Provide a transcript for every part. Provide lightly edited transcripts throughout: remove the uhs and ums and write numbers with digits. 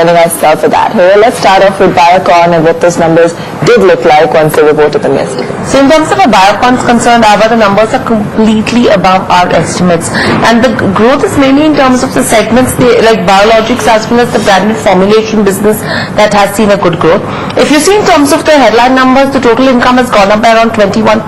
joining us for that. Hey, let's start off with Biocon and what those numbers did look like once they reported them yesterday. So in terms of a Biocon is concerned, the numbers are completely above our estimates, and the growth is mainly in terms of the segments like biologics as well as the branded formulation business that has seen a good growth. If you see in terms of the headline numbers, the total income has gone up by around 21%.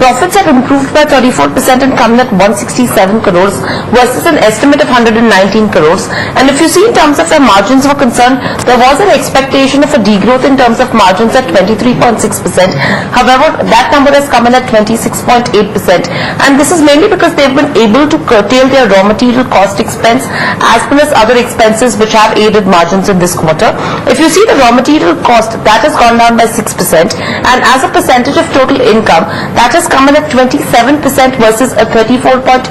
Profits have improved by 34% and come at 167 crores versus an estimate of 119 crores. And if you see in terms of the margins were concerned, there was an expectation of a degrowth in terms of margins at 23.6%. However, that number has come in at 26.8%, and this is mainly because they've been able to curtail their raw material cost expense as well as other expenses which have aided margins in this quarter. If you see the raw material cost, that has gone down by 6%, and as a percentage of total income, that has come in at 27% versus a 34.8%.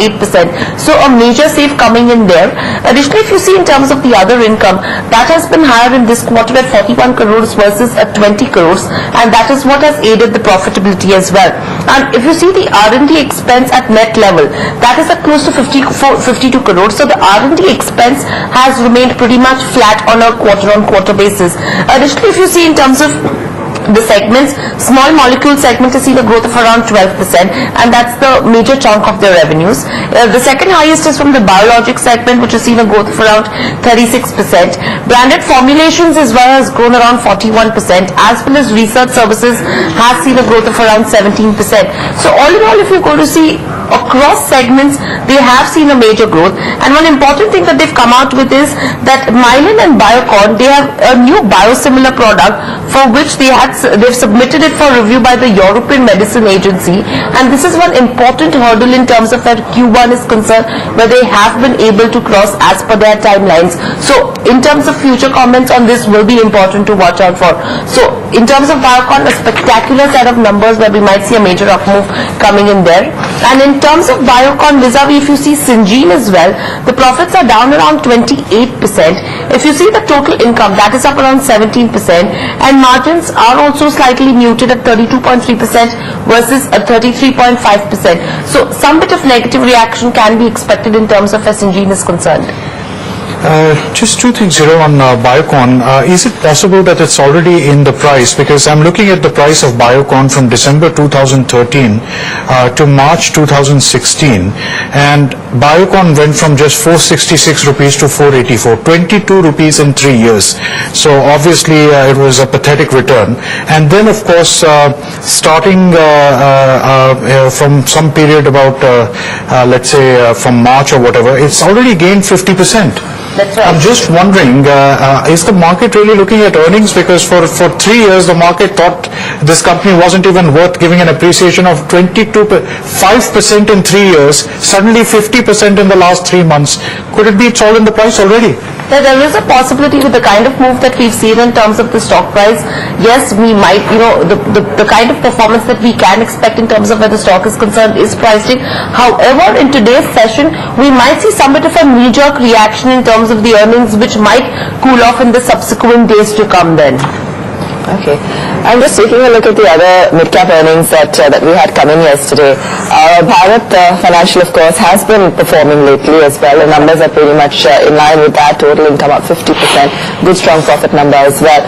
So a major save coming in there. Additionally, if you see in terms of the other income, that has been higher in this quarter at 41 crores versus at 20 crores, and that is what has aided the profitability as well. And if you see the R&D expense at net level, that is at close to 52 crores. So the R&D expense has remained pretty much flat on a quarter-on-quarter basis. Additionally, if you see in terms of the segments, small molecule segment has seen a growth of around 12%, and that's the major chunk of their revenues. The second highest is from the biologic segment, which has seen a growth of around 36%. Branded formulations as well has grown around 41%, as well as research services has seen a growth of around 17%. So all in all, if you go to see across segments, they have seen a major growth. And one important thing that they've come out with is that Mylan and Biocon, they have a new biosimilar product for which they've submitted it for review by the European Medicine Agency, and this is one important hurdle in terms of where Q1 is concerned, where they have been able to cross as per their timelines. So in terms of future comments on this will be important to watch out for. So in terms of Biocon, a spectacular set of numbers where we might see a major up move coming in there. And in terms of Biocon vis-a-vis, if you see Syngene as well, the profits are down around 28%. If you see the total income, that is up around 17%, and margins are also slightly muted at 32.3% versus a 33.5%. So some bit of negative reaction can be expected in terms of as Syngene is concerned. Just two things here on Biocon. Is it possible that it's already in the price? Because I'm looking at the price of Biocon from December 2013 to March 2016, and Biocon went from just 466 rupees to 484, 22 rupees in 3 years. So obviously it was a pathetic return. And then of course starting from some period about let's say from March or whatever, it's already gained 50%. That's right. I'm just wondering, is the market really looking at earnings? Because for 3 years, the market thought this company wasn't even worth giving an appreciation of 5% in 3 years, suddenly 50% in the last 3 months. Could it be it's all in the price already? There is a possibility with the kind of move that we've seen in terms of the stock price. Yes, we might, the kind of performance that we can expect in terms of where the stock is concerned is priced in. However, in today's session, we might see some bit of a knee-jerk reaction in terms of the earnings, which might cool off in the subsequent days to come then. Okay. I'm just taking a look at the other mid-cap earnings that we had come in yesterday. Bharat Financial, of course, has been performing lately as well. The numbers are pretty much in line with that. Total income up 50%. Good, strong profit number as well.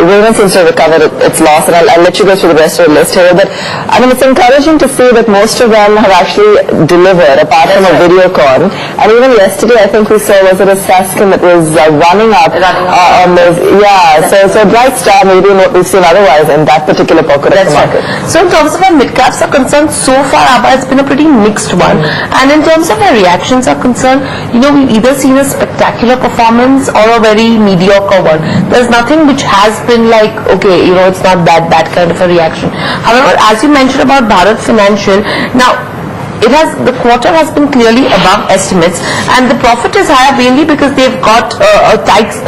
Raymond seems to have recovered its loss, and I'll let you go through the rest of the list here, but I mean, it's encouraging to see that most of them have actually delivered, apart from a Biocon. And even yesterday, I think we saw, was it a Saskin that was running up on those, so bright star maybe in what we've seen otherwise in that particular pocket of the market. Right. So in terms of our mid-caps are concerned, so far Abha, it's been a pretty mixed one. And in terms of our reactions are concerned, we've either seen a spectacular performance or a very mediocre one. There's nothing which has been like, okay, it's not that bad kind of a reaction. However, as you mentioned about Bharat Financial, now the quarter has been clearly above estimates, and the profit is higher mainly because they've got a tax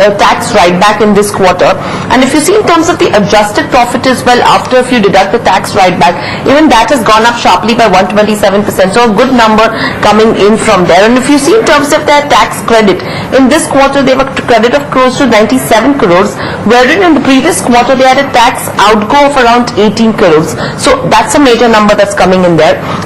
write back in this quarter. And if you see in terms of the adjusted profit as well, after if you deduct the tax write back, even that has gone up sharply by 127%. So a good number coming in from there. And if you see in terms of their tax credit, in this quarter they have a credit of close to 97 crores, wherein in the previous quarter they had a tax outgo of around 18 crores. So that's a major number that's coming in there.